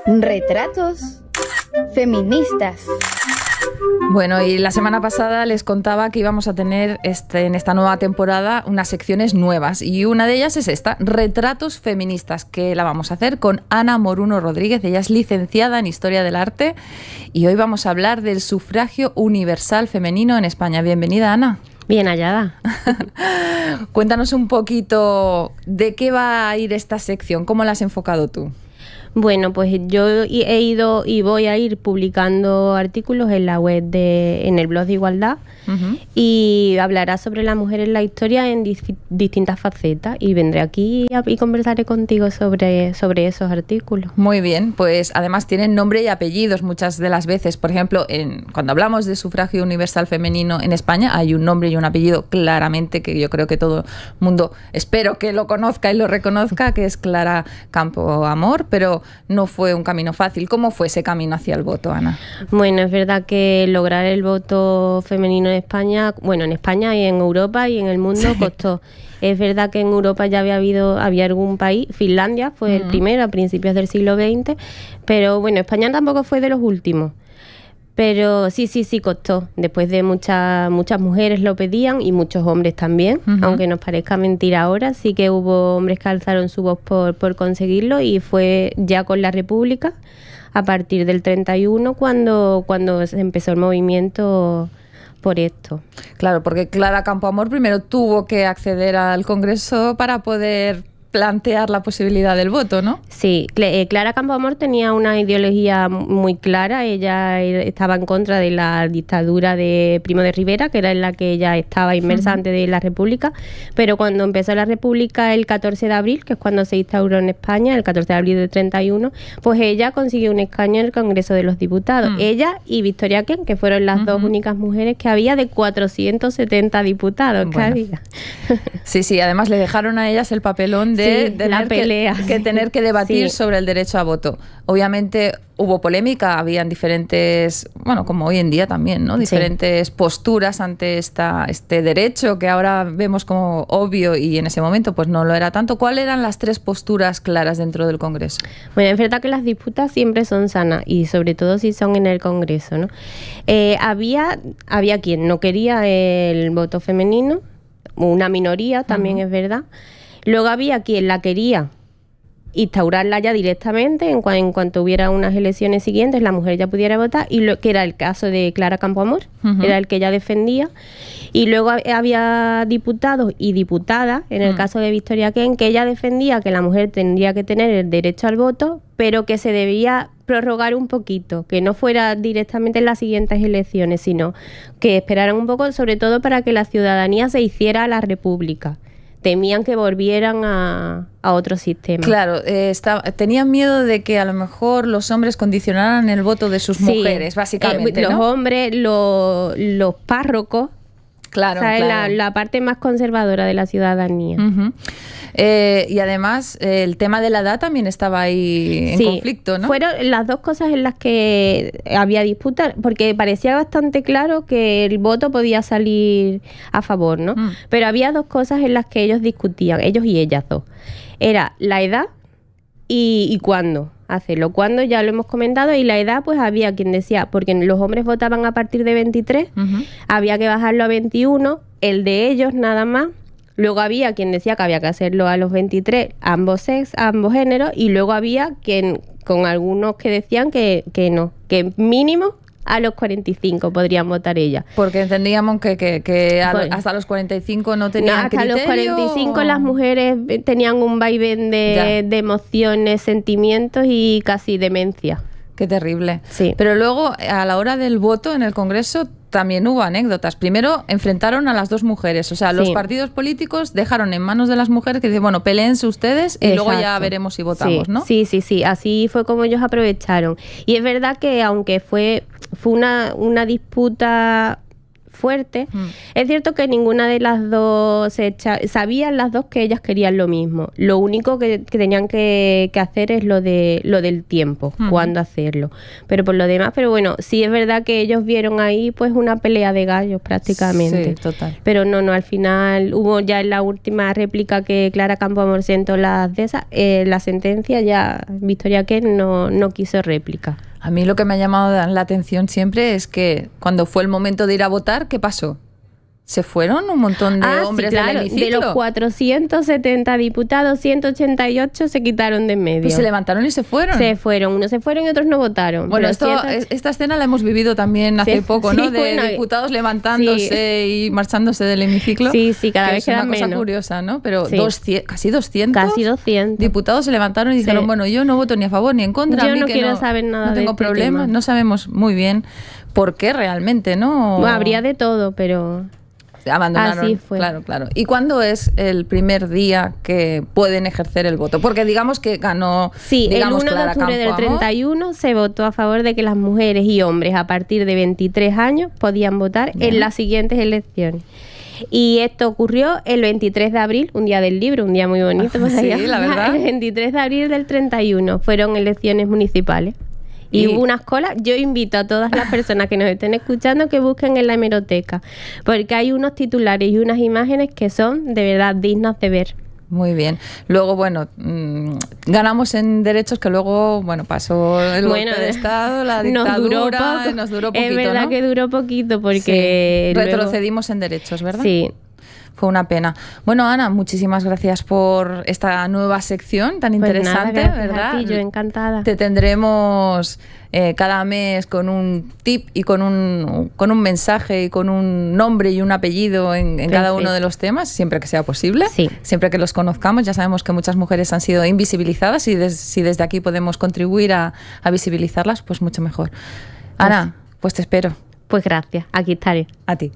Retratos feministas. Bueno, y la semana pasada les contaba que íbamos a tener en esta nueva temporada unas secciones nuevas, y una de ellas es esta, Retratos feministas, que la vamos a hacer con Ana Moruno Rodríguez. Ella es licenciada en Historia del Arte y hoy vamos a hablar del sufragio universal femenino en España. Bienvenida, Ana. Bien hallada. Cuéntanos un poquito de qué va a ir esta sección, ¿cómo la has enfocado tú? Bueno, pues yo he ido y voy a ir publicando artículos en la web en el blog de Igualdad, y hablará sobre la mujer en la historia en distintas facetas, y vendré aquí y conversaré contigo sobre esos artículos. Muy bien, pues además tienen nombre y apellidos muchas de las veces. Por ejemplo, cuando hablamos de sufragio universal femenino en España hay un nombre y un apellido claramente que yo creo que todo el mundo, espero que lo conozca y lo reconozca, que es Clara Campoamor, pero no fue un camino fácil. ¿Cómo fue ese camino hacia el voto, Ana? Bueno, es verdad que lograr el voto femenino en España, bueno, en España y en Europa y en el mundo costó. Es verdad que en Europa ya había algún país, Finlandia fue el primero a principios del siglo XX, pero bueno, España tampoco fue de los últimos. Pero sí costó. Después de muchas mujeres lo pedían y muchos hombres también, aunque nos parezca mentira ahora, sí que hubo hombres que alzaron su voz por conseguirlo, y fue ya con la República, a partir del 31, cuando se empezó el movimiento por esto. Claro, porque Clara Campoamor primero tuvo que acceder al Congreso para poder plantear la posibilidad del voto, ¿no? Sí, Clara Campoamor tenía una ideología muy clara. Ella estaba en contra de la dictadura de Primo de Rivera, que era en la que ella estaba inmersa antes de la República, pero cuando empezó la República el 14 de abril, que es cuando se instauró en España, el 14 de abril de 31, pues ella consiguió un escaño en el Congreso de los Diputados. Ella y Victoria Kent, que fueron las dos únicas mujeres que había de 470 diputados que había. Sí, además le dejaron a ellas el papelón de tener que debatir sobre el derecho a voto. Obviamente hubo polémica, habían diferentes, bueno, como hoy en día también, ¿no? Diferentes posturas ante este derecho que ahora vemos como obvio, y en ese momento pues no lo era tanto. ¿Cuáles eran las tres posturas claras dentro del Congreso? Bueno, es verdad que las disputas siempre son sanas, y sobre todo si son en el Congreso, ¿no? Había quien no quería el voto femenino, una minoría también, es verdad. Luego había quien la quería instaurarla ya directamente, en cuanto hubiera unas elecciones siguientes, la mujer ya pudiera votar, y que era el caso de Clara Campoamor, era el que ella defendía. Y luego había diputados y diputadas, en el caso de Victoria Kent, que ella defendía que la mujer tendría que tener el derecho al voto, pero que se debía prorrogar un poquito, que no fuera directamente en las siguientes elecciones, sino que esperaran un poco, sobre todo para que la ciudadanía se hiciera a la República. Temían que volvieran a otro sistema. Claro, tenían miedo de que a lo mejor los hombres condicionaran el voto de sus mujeres, básicamente, los ¿no? hombres, los párrocos, claro. La parte más conservadora de la ciudadanía. Y además el tema de la edad también estaba ahí en conflicto, ¿no? Fueron las dos cosas en las que había disputa, porque parecía bastante claro que el voto podía salir a favor, ¿no? Pero había dos cosas en las que ellos discutían, ellos y ellas dos. Era la edad y cuándo hacerlo. Cuándo ya lo hemos comentado, y la edad, pues había quien decía, porque los hombres votaban a partir de 23, había que bajarlo a 21, el de ellos nada más. Luego había quien decía que había que hacerlo a los 23, ambos géneros, y luego había quien, con algunos que decían que no, que mínimo a los 45 podrían votar ellas. Porque entendíamos que hasta los 45 no tenían criterio. Hasta los 45 las mujeres tenían un vaivén de emociones, sentimientos y casi demencia. Qué terrible. Sí. Pero luego, a la hora del voto en el Congreso, también hubo anécdotas. Primero, enfrentaron a las dos mujeres. O sea, los partidos políticos dejaron en manos de las mujeres que dicen, bueno, peleense ustedes y luego ya veremos si votamos, ¿no? Sí. Así fue como ellos aprovecharon. Y es verdad que aunque fue una disputa fuerte. Es cierto que ninguna de las dos sabían las dos que ellas querían lo mismo. Lo único que tenían que hacer es lo del tiempo, cuándo hacerlo. Pero por lo demás, pero bueno, sí es verdad que ellos vieron ahí pues una pelea de gallos prácticamente. Sí, total. Pero no, al final hubo ya en la última réplica que Clara Campoamor sentó la sentencia, ya Victoria Kent no quiso réplica. A mí lo que me ha llamado la atención siempre es que cuando fue el momento de ir a votar, ¿qué pasó? Se fueron un montón de hombres del hemiciclo. De los 470 diputados, 188 se quitaron de en medio. Pues se levantaron y se fueron. Se fueron, unos se fueron y otros no votaron. Bueno, esta escena la hemos vivido también hace poco, ¿no? De diputados levantándose y marchándose del hemiciclo. Sí, cada vez queda menos. Es una cosa curiosa, ¿no? Pero casi 200. Casi 200. Diputados se levantaron y dijeron, bueno, yo no voto ni a favor ni en contra. Yo no quiero saber nada de no tengo problemas, tema. No sabemos muy bien por qué realmente, ¿no? Habría de todo, pero... abandonaron. Así fue. Claro. ¿Y cuándo es el primer día que pueden ejercer el voto? Porque digamos que ganó. Sí, el 1 de octubre del 31 se votó a favor de que las mujeres y hombres a partir de 23 años podían votar en las siguientes elecciones. Y esto ocurrió el 23 de abril, un día del libro, un día muy bonito. Sí, la verdad. El 23 de abril del 31 fueron elecciones municipales. Y hubo unas colas. Yo invito a todas las personas que nos estén escuchando que busquen en la hemeroteca, porque hay unos titulares y unas imágenes que son de verdad dignas de ver. Muy bien. Luego, bueno, ganamos en derechos que luego, bueno, pasó el golpe de Estado, la dictadura, nos duró poquito, es verdad, ¿no? Que duró poquito porque retrocedimos en derechos, ¿verdad? Sí. Fue una pena. Bueno, Ana, muchísimas gracias por esta nueva sección tan interesante, nada, ¿verdad? A ti, yo encantada. Te tendremos cada mes con un tip y con un mensaje y con un nombre y un apellido en cada uno de los temas, siempre que sea posible, siempre que los conozcamos. Ya sabemos que muchas mujeres han sido invisibilizadas y si desde aquí podemos contribuir a visibilizarlas, pues mucho mejor. Ana, pues te espero. Pues gracias, aquí estaré. A ti.